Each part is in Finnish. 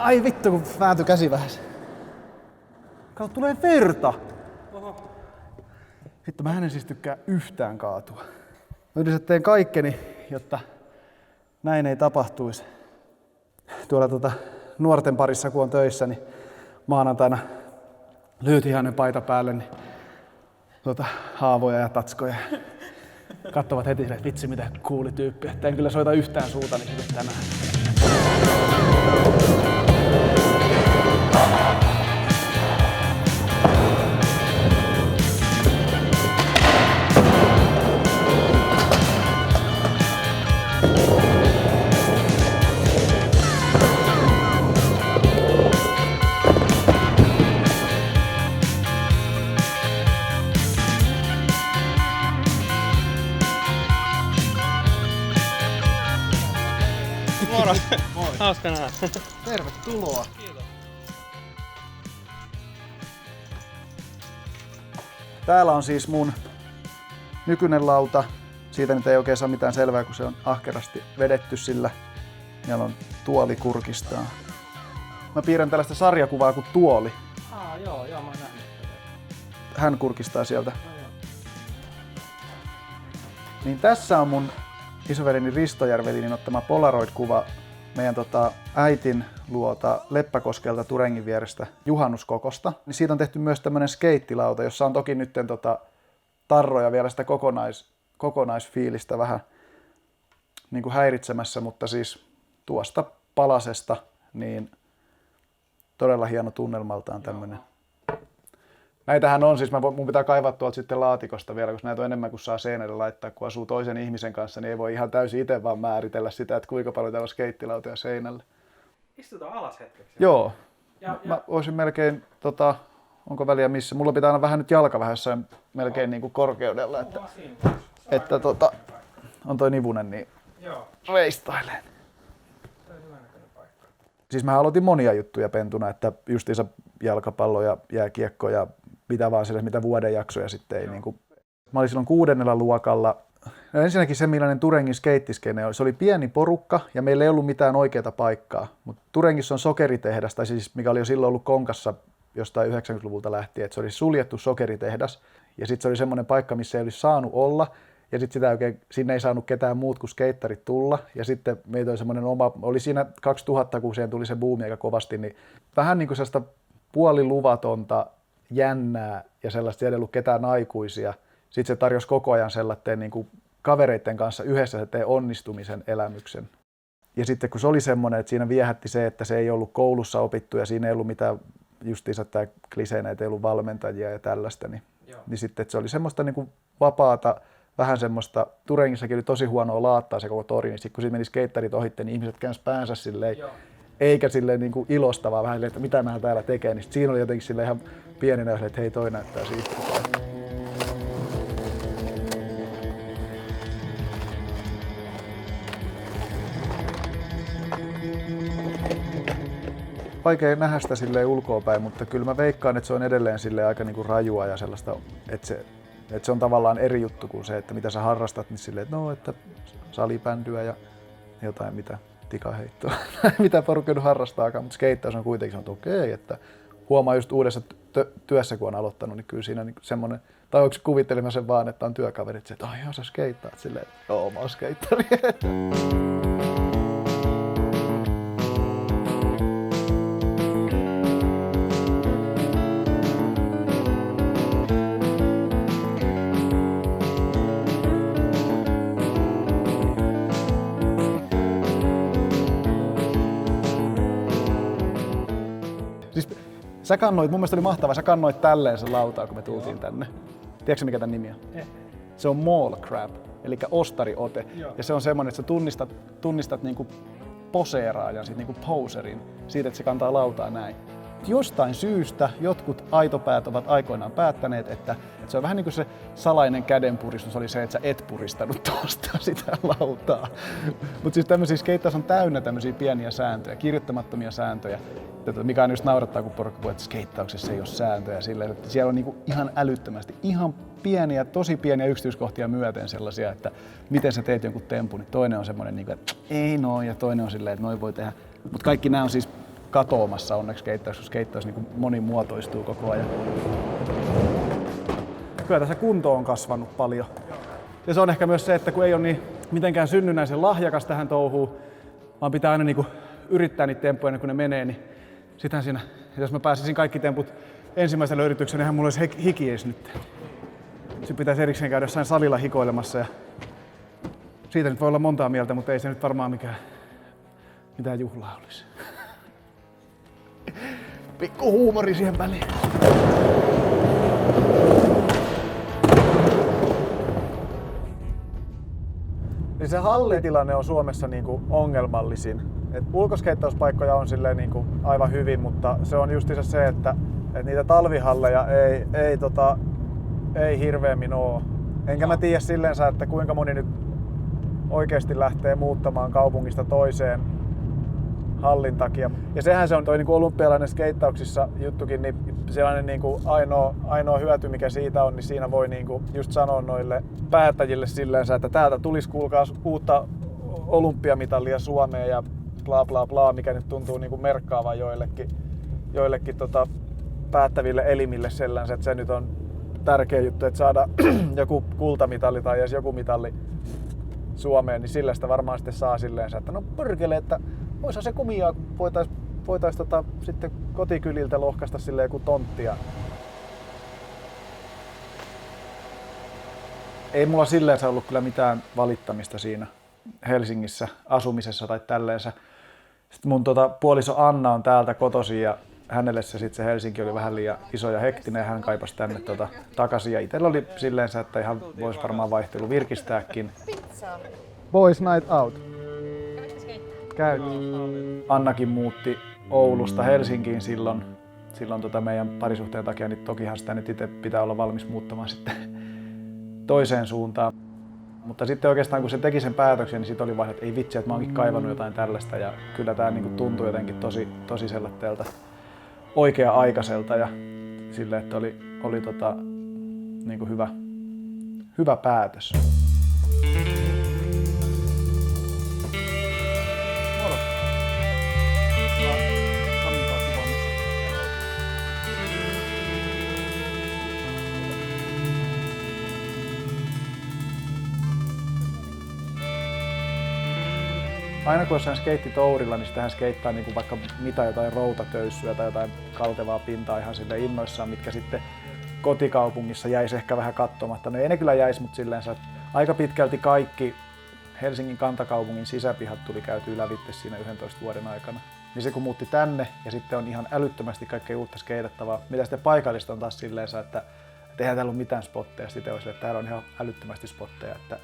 Ai vittu, kun vääntyi käsi vähän. Kato, tulee verta! Oho. Vittu, mä en siis tykkää yhtään kaatua. Mä yleensä teen kaikkeni, jotta näin ei tapahtuisi. Tuolla nuorten parissa kun on töissä, niin maanantaina lyhytihainen paita päälle, niin haavoja ja tatskoja. Katsovat heti, että vitsi mitä cooli tyyppi. Että en kyllä soita yhtään suutani sitten tänään. Moro! Moi! Hauska nähdä. Tervetuloa! Kiitos. Täällä on siis mun nykyinen lauta. Siitä nyt ei oikein saa mitään selvää, kun se on ahkerasti vedetty sillä. Meillä on tuoli kurkistaa. Mä piirrän tällaista sarjakuvaa kuin Tuoli. Joo, mä oon nähnyt. Hän kurkistaa sieltä. Niin tässä on mun isoverini Risto Järvelinin ottama Polaroid-kuva meidän äitin luota Leppäkoskelta Turengin vierestä juhannuskokosta. Niin siitä on tehty myös tämmönen skeittilauta, jossa on toki nyt tarroja vielä sitä kokonaisfiilistä vähän niin kuin häiritsemässä, mutta siis tuosta palasesta niin todella hieno tunnelmaltaan tämmönen. Näitähän on siis, mun pitää kaivaa tuolta sitten laatikosta vielä, koska näitä on enemmän kuin saa seinälle laittaa, kun asuu toisen ihmisen kanssa, niin ei voi ihan täysin itse vaan määritellä sitä, että kuinka paljon täällä on skeittilautoja seinällä. Istutaan alas hetkeksi. Joo. Mä voisin melkein, onko väliä missä, mulla pitää aina vähän nyt jalka vähän jossain melkein niin kuin korkeudella, että on toi nivunen, niin reistailen. Siis mä aloitin monia juttuja pentuna, että justiinsa jalkapallo ja jääkiekko ja mitä vaan sille, mitä vuodenjaksoja sitten ei niinku. Mä olin silloin 6. luokalla. No ensinnäkin se, millainen Turengin skeittiskene oli. Se oli pieni porukka ja meillä ei ollut mitään oikeaa paikkaa. Mutta Turengissa on sokeritehdas, tai siis mikä oli jo silloin ollut konkassa jostain 90-luvulta lähtien, että se oli suljettu sokeritehdas. Ja sitten se oli semmoinen paikka, missä ei olisi saanut olla. Ja sitten sinne ei saanut ketään muut kuin skeittarit tulla. Ja sitten meitä oli semmoinen oli siinä 2000, kun siihen tuli se buumi aika kovasti, niin vähän niin kuin sellaista puoliluvatonta, jännää ja sellaista, siellä ei ollut ketään aikuisia. Sitten se tarjosi koko ajan sellaisen niin kuin kavereiden kanssa yhdessä se tee onnistumisen elämyksen. Ja sitten kun se oli semmoinen, että siinä viehätti se, että se ei ollut koulussa opittu ja siinä ei ollut mitään justiinsa tämä kliseenä, että ei ollut valmentajia ja tällaista, niin sitten että se oli semmoista niin kuin vapaata, vähän semmoista, Turengissakin oli tosi huonoa laattaa se koko tori, niin sitten kun siitä meni skeittarit ohitte, niin ihmiset käänsi päänsä silleen, eikä silleen niin kuin ilostavaa vähän silleen, että mitä nämä täällä tekee, niin siinä oli jotenkin silleen ihan pienenä, että hei toi näyttää siitä. Vaikea nähdä sitä silleen ulkoapäin, mutta kyllä mä veikkaan, että se on edelleen silleen aika niin kuin rajua ja sellaista, että se on tavallaan eri juttu kuin se, että mitä sä harrastat, niin silleen, että että salibändyä ja jotain mitä tikaheittoa, mitä porukka harrastaakaan, mutta skeittaus on kuitenkin sanottu okei, että huomaa just uudessa työssä, kun on aloittanut, niin kyllä siinä niin semmoinen, tai onko kuvittelemaan sen vaan, että on työkaverit, että ai sä skeittaat silleen, joo mä oon skeittari. Sä kannoit, mun mielestä oli mahtavaa, sä kannoit tälleen sen lautaa, kun me tultiin tänne. Tiedätkö mikä tän nimi on? Se on mall crab, eli ostariote. Ja se on semmoinen, että sä tunnistat niinku poseeraajan, niinku poserin, siitä, että se kantaa lautaa näin. Jostain syystä jotkut aitopäät ovat aikoinaan päättäneet, että se on vähän niin kuin se salainen kädenpuristus oli se, että sä et puristanut tuosta sitä lautaa. Mutta siis tämmöisiä skeittaus on täynnä tämmöisiä pieniä sääntöjä, kirjoittamattomia sääntöjä, mikä on just naurattaa, kun porukka puhuu, että skeittauksessa ei ole sääntöjä silleen, että siellä on niinku ihan älyttömästi, ihan pieniä, tosi pieniä yksityiskohtia myöten sellaisia, että miten sä teet jonkun tempun, niin toinen on semmoinen, että ei noin, ja toinen on silleen, että noin voi tehdä. Mutta kaikki nämä on siis katoamassa onneksi skeittaus, koska skeittaus niin monimuotoistuu koko ajan. Kyllä tässä kunto on kasvanut paljon. Ja se on ehkä myös se, että kun ei ole niin mitenkään synnynnäisen lahjakas tähän touhuun, vaan pitää aina niin kuin yrittää niitä temppuja ennen kuin ne menee, niin sitähän siinä, jos mä pääsisin kaikki temput ensimmäisellä yrityksellä, niin eihän mulla olisi hiki edes nyt. Sitten pitäisi erikseen käydä jossain salilla hikoilemassa ja siitä nyt voi olla montaa mieltä, mutta ei se nyt varmaan mitään juhlaa olisi. Pikku huumori siihen väliin. Niin se hallitilanne on Suomessa niinku ongelmallisin. Et ulkoskeittauspaikkoja on silleen niinku aivan hyvin, mutta se on justiinsa se, että niitä talvihalleja ei hirveämmin oo. Enkä mä tiedä silleensä, että kuinka moni nyt oikeesti lähtee muuttamaan kaupungista toiseen hallin takia. Ja sehän se on toi niinku olympialainen skeittauksissa juttukin, niin sellainen niinku ainoa hyöty mikä siitä on, niin siinä voi niinku just sanoa noille päättäjille silleensä, että täältä tulisi kuulkaa uutta olympiamitalia Suomeen ja bla bla bla, mikä nyt tuntuu niinku merkkaavan joillekin päättäville elimille sellaisen, että se nyt on tärkeä juttu, että saada joku kultamitali tai edes joku mitali Suomeen, niin sillä sitä varmaan sitten saa silleensä, että no pörkele, että voisihan se kumia, kun voitais sitten kotikyliltä lohkaista silleen joku tonttia. Ei mulla silleensä ollut kyllä mitään valittamista siinä Helsingissä asumisessa tai tälleensä. Sitten mun puoliso Anna on täältä kotoisin ja hänelle se Helsinki oli vähän liian iso ja hektinen ja hän kaipasi tänne takaisin. Ja itsellä oli silleensä, että ihan voisi varmaan vaihtelu virkistääkin. Boys night out. Käy. Annakin muutti Oulusta Helsinkiin silloin meidän parisuhteen takia, niin tokihan sitä nyt itse pitää olla valmis muuttamaan sitten toiseen suuntaan. Mutta sitten oikeastaan kun se teki sen päätöksen, niin sitten oli vaan, että ei vitsi, että mä oonkin kaivannut jotain tällaista ja kyllä tää niinku tuntui jotenkin tosi sellaiselta oikea-aikaiselta ja sille, että oli niinku hyvä päätös. Aina kun jossain skeittitourilla, niin sitähän skeittaa niin kuin vaikka mitä jotain routatöyssyä tai jotain kaltevaa pintaa ihan sille innoissaan, mitkä sitten kotikaupungissa jäisi ehkä vähän katsomatta. No ei ne kyllä jäisi, mutta silleen aika pitkälti kaikki Helsingin kantakaupungin sisäpihat tuli käytyä lävitte siinä 11 vuoden aikana. Niin se kun muutti tänne ja sitten on ihan älyttömästi kaikkea uutta skeitattavaa, mitä sitten paikallista on taas silleen, että eihän täällä ole mitään spotteja. Sitten on silleen, että täällä on ihan älyttömästi spotteja. Että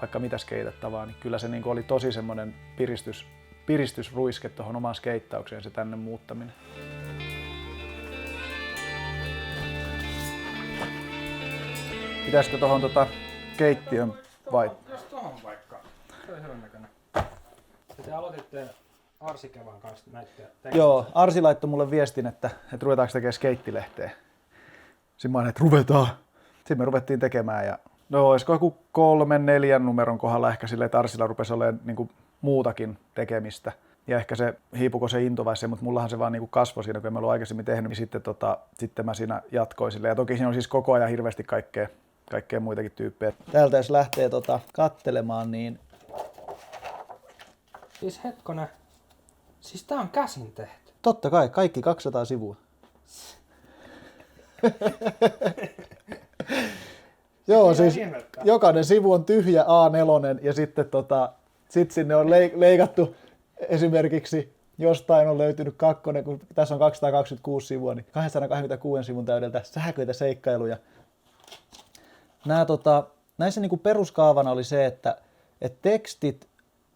vaikka mitä skeitattavaa, niin kyllä se niin oli tosi semmoinen piristysruiske tuohon omaan skeittaukseen se tänne muuttaminen. Pitäisikö tuohon keittiön vai? Jos tuohon vaikka. Se on hyvän näköinen. Te aloititte Arsikevan kanssa näitä tekemään. Joo, Arsi laittoi mulle viestin, että ruvetaanko tekemään skeittilehteä. Sitten mä olin, että ruvetaan. Sitten me ruvettiin tekemään ja no olisiko joku 3-4 numeron kohdalla ehkä silleen, että Arsilla rupesi olemaan niin muutakin tekemistä. Ja ehkä se hiipuko se into vai se, mutta mullahan se vaan niin kasvoi siinä, kun en mä ollut aikaisemmin tehnyt, niin sitten mä siinä jatkoin silleen. Ja toki siinä on siis koko ajan hirveästi kaikkea muitakin tyyppejä. Täältä jos lähtee kattelemaan, niin... Siis hetkonen. Siis tää on käsin tehty. Totta kai, kaikki 200 sivua. Joo, siis jokainen sivu on tyhjä A4 ja sitten sit sinne on leikattu esimerkiksi jostain on löytynyt kakkonen, kun tässä on 226 sivua, niin 226 sivun täydeltä sähköitä seikkailuja. Näissä niinku peruskaavana oli se, että tekstit,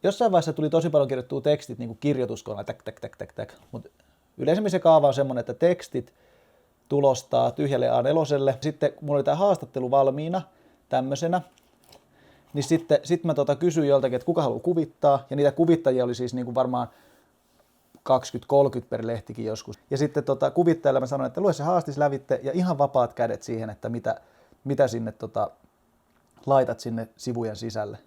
jossain vaiheessa tuli tosi paljon kirjoittua tekstit niinku kirjoituskoneella, täk, mutta yleisemmin se kaava on semmoinen, että tekstit tulostaa tyhjälle A4. Sitten kun mulla oli tämä haastattelu valmiina tämmöisenä, niin sitten mä kysyin joltakin, että kuka haluaa kuvittaa. Ja niitä kuvittajia oli siis niinku varmaan 20-30 per lehtikin joskus. Ja sitten kuvittajalle mä sanoin, että lue se haastis lävitte ja ihan vapaat kädet siihen, että mitä sinne laitat sinne sivujen sisälle.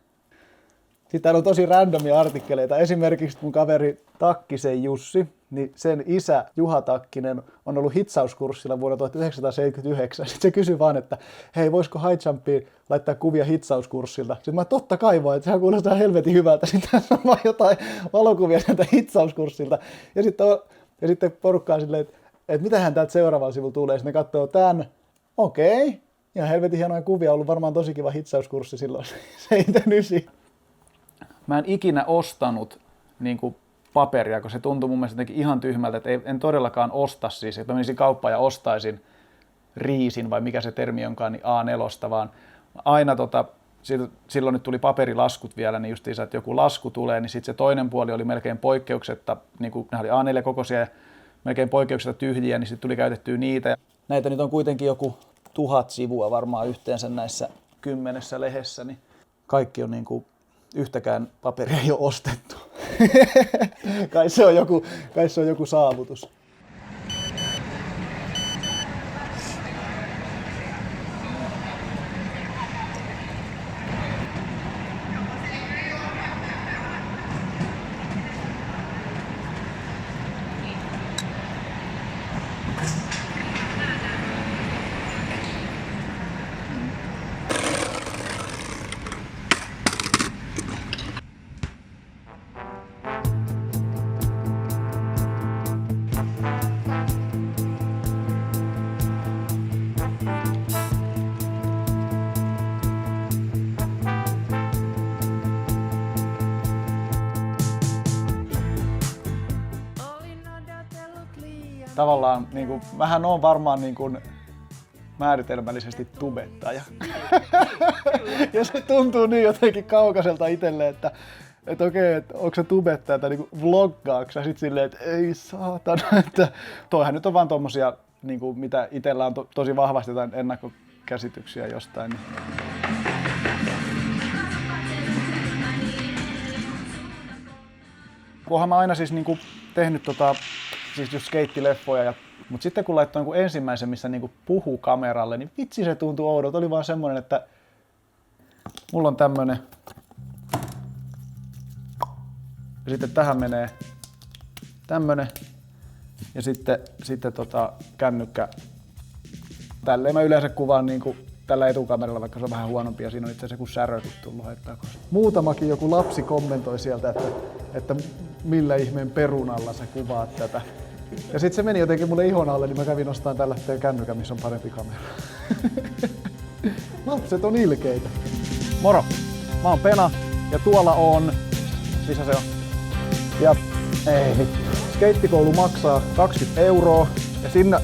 Sitten täällä on tosi randomia artikkeleita. Esimerkiksi mun kaveri Takkisen Jussi, niin sen isä Juha Takkinen on ollut hitsauskurssilla vuonna 1979. Sitten se kysyi vaan, että hei, voisiko high jumpiin laittaa kuvia hitsauskurssilta? Sitten mä totta kai vaan, että sehän kuulostaa helvetin hyvältä. Sitten on vaan jotain valokuvia sieltä hitsauskurssilta. Ja sitten porukkaa silleen, että mitähän täältä seuraavalla sivulla tulee. Sitten ne katsoo tämän, okei. Ja helvetin hienoja kuvia, on ollut varmaan tosi kiva hitsauskurssi silloin 79. Mä en ikinä ostanut niin kuin paperia, kun se tuntui mun mielestä jotenkin ihan tyhmältä, että en todellakaan osta siis, että mä menisin kauppaan ja ostaisin riisin, vai mikä se termi onkaan, niin A4, vaan aina silloin nyt tuli paperilaskut vielä, niin justiinsa, että joku lasku tulee, niin sitten se toinen puoli oli melkein poikkeuksetta, niin kuin nämä oli A4-kokoisia ja melkein poikkeuksetta tyhjiä, niin sitten tuli käytettyä niitä. Näitä nyt on kuitenkin joku 1000 sivua varmaan yhteensä näissä 10 lehdessä, niin kaikki on niin kuin yhtäkään paperia ei ole ostettu. Kai se on joku saavutus. Tavallaan niin kuin, mähän on varmaan niin kuin määritelmällisesti tubettaja. Ja se tuntuu niin jotenkin kaukaiselta itselle, että okei, että onko se tubettaja tai niin vloggaaks ja sit silleen, että ei saatana, että toihan nyt on vaan tommosia, niin kuin, mitä itsellä on tosi vahvasti jotain ennakkokäsityksiä jostain. Niin. Oonhan mä aina siis niin kuin tehnyt siis just skeittileffoja, mutta sitten kun laittoi niin ensimmäisen, missä niin puhuu kameralle, niin vitsi se tuntui oudolta. Oli vaan semmoinen, että mulla on tämmönen ja sitten tähän menee tämmönen ja sitten kännykkä. Tälleen mä yleensä kuvaan niin kuin tällä etukameralla, vaikka se on vähän huonompi ja siinä on itse asiassa joku särötys tullut haittaa. Muutamakin joku lapsi kommentoi sieltä, että millä ihmeen perunalla sä kuvaat tätä. Ja sitten se meni jotenkin mulle ihon alle, niin mä kävin ostamaan tällaisen kännykän, missä on parempi kamera. Lapset on ilkeitä. Moro! Mä oon Pena ja tuolla on... Missä se on? Ja... Ei vittu. Skeittikoulu maksaa 20 € ja sinne...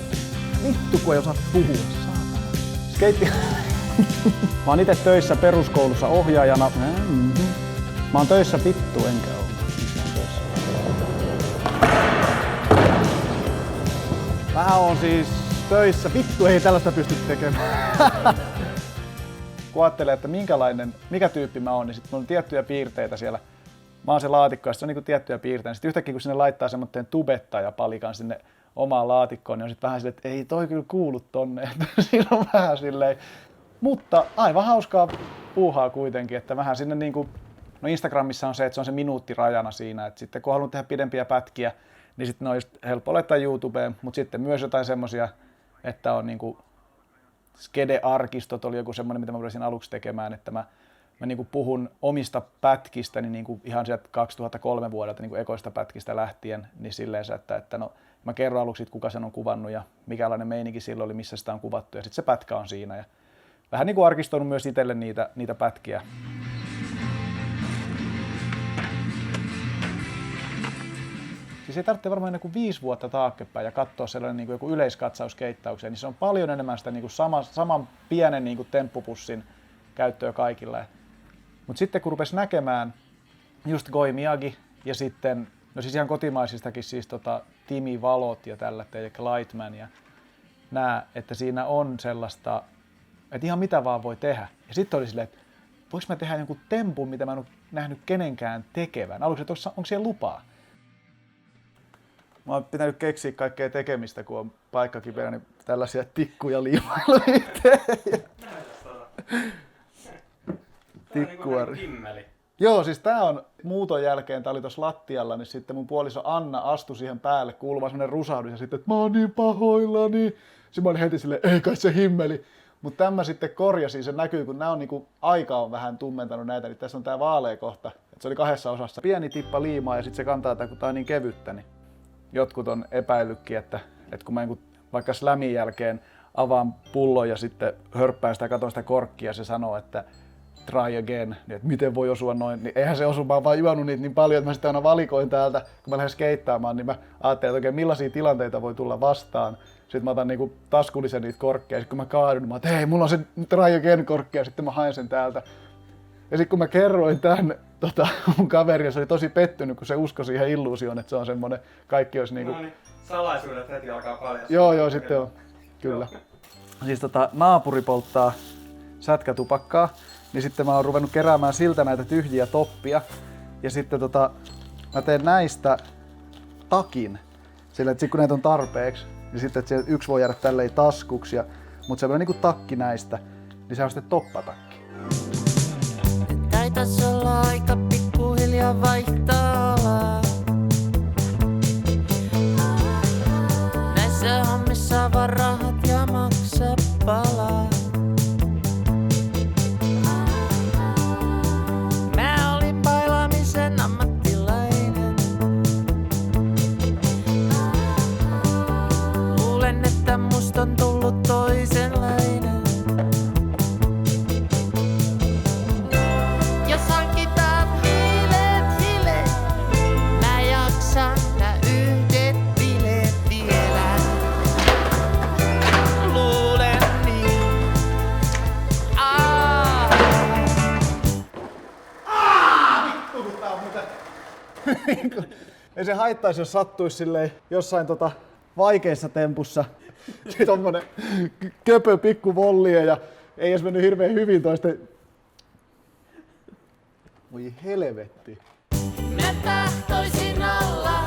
Vittu kun ei osaa puhua. Skeitti... Mä oon ite töissä peruskoulussa ohjaajana. Mä oon töissä vittu enkä oo. Mä oon siis töissä. Vittu ei tällaista pysty tekemään. Kun ajattelee, että mikä tyyppi mä oon, niin sit mulla on tiettyjä piirteitä siellä. Mä oon se laatikko ja sit on niinku tiettyjä piirteitä. Sitten yhtäkkiä kun sinne laittaa semmoinen tubettajapalikan sinne omaan laatikkoon, niin on sit vähän silleen, että ei toi kyllä kuulu tonne. Siinä on vähän silleen. Mutta aivan hauskaa puuhaa kuitenkin, että vähän sinne niinku, no Instagramissa on se, että se on se minuuttirajana siinä, että sitten kun haluan tehdä pidempiä pätkiä, niin sitten ne on just helppo laittaa YouTubeen, mutta sitten myös jotain semmosia, että on niinku skede-arkistot oli joku semmoinen, mitä mä rupesin aluksi tekemään, että mä niinku puhun omista pätkistäni niinku ihan sieltä 2003 vuodelta niinku ekoista pätkistä lähtien, niin silleen että no mä kerron aluksi, kuka sen on kuvannut ja mikälainen meininki silloin oli, missä sitä on kuvattu ja sitten se pätkä on siinä. Ja vähän niin kuin arkistoinut myös itselle niitä pätkiä. Siis ei tarvitse varmaan joku 5 vuotta taaksepäin ja katsoa sellainen niin kuin joku yleiskatsaus skeittaukseen, niin se on paljon enemmän sitä niin kuin saman pienen niin kuin temppupussin käyttöä kaikille. Mutta sitten kun rupesi näkemään just Goi Miyagi ja sitten, no siis ihan kotimaisistakin siis Timi Valot ja tällä, eli Lightman ja nää, että siinä on sellaista, että ihan mitä vaan voi tehdä. Ja sitten oli silleen, että voiko mä tehdä jonkun tempun, mitä mä en ole nähnyt kenenkään tekevän. Aluksi, että onko siellä lupaa? Mä oon pitänyt keksiä kaikkea tekemistä, kun on paikka kipeä, niin tällaisia tikkuja liimailu itse. Tikkuari. Kimmeli. Joo, siis tää on muuton jälkeen, tää oli tossa lattialla, niin sitten mun puoliso Anna astui siihen päälle, kuului vaan semmonen rusahdus ja sitten, että mä oon niin pahoillani. Sitten mä olin heti silleen, ei kai se himmeli. Mutta tämä sitten korjasin, se näkyy, kun nää on niinku, aika on vähän tummentanut näitä, niin tässä on tää vaalea kohta. Et se oli 2 osassa. Pieni tippa liimaa ja sitten se kantaa tää, kun tää on niin kevyttä, niin jotkut on epäillytkin, että kun mä vaikka slämin jälkeen avaan pullon ja sitten hörppään sitä ja katon sitä korkkia ja se sanoo, että try again, niin että miten voi osua noin, niin eihän se osu, mä oon vaan juonut niitä niin paljon, että mä sitten aina valikoin täältä, kun mä lähden skeittaamaan, niin mä ajattelin, että oikein millaisia tilanteita voi tulla vastaan. Sitten mä otan niinku taskullisen niitä korkkeja, ja sitten kun mä kaadun, niin mä oon, että hei, mulla on se try again korkki, ja sitten mä haen sen täältä. Ja sitten kun mä kerroin tän mun kaverille, se oli tosi pettynyt, kun se uskoi siihen illuusioon, että se on semmonen, kaikki olisi niinku... No niin, salaisuudet heti alkaa paljastaa. Joo, sitten on. Kyllä. Siis naapuri polttaa sätkätupakkaa, niin sitten mä oon ruvennut keräämään siltä näitä tyhjiä toppia. Ja sitten mä teen näistä takin. Sillä, että kun näitä on tarpeeksi, niin sitten että yksi voi jäädä tälleen taskuksi. Mutta semmoinen niinku takki näistä, niin se on sitten toppatakki. Taitais olla aika pikkuhiljaa vaihtaa alaa. Näissä hommissa vaan rahat ja maksa palaa. Mä olin bailaamisen ammattilainen. Luulen, että musta on tullut toisenlainen. Jos hankitaan hiilet, mä jaksan nää yhdet bileet vielä. Luulen niin. Ei se haittaisi, jos sattuisi silleen jossain vaikeissa tempussa. Tommonen köpö pikku vollie ja ei edes mennyt hirveän hyvin toisten. Voi helvetti. Mä tahtoisin olla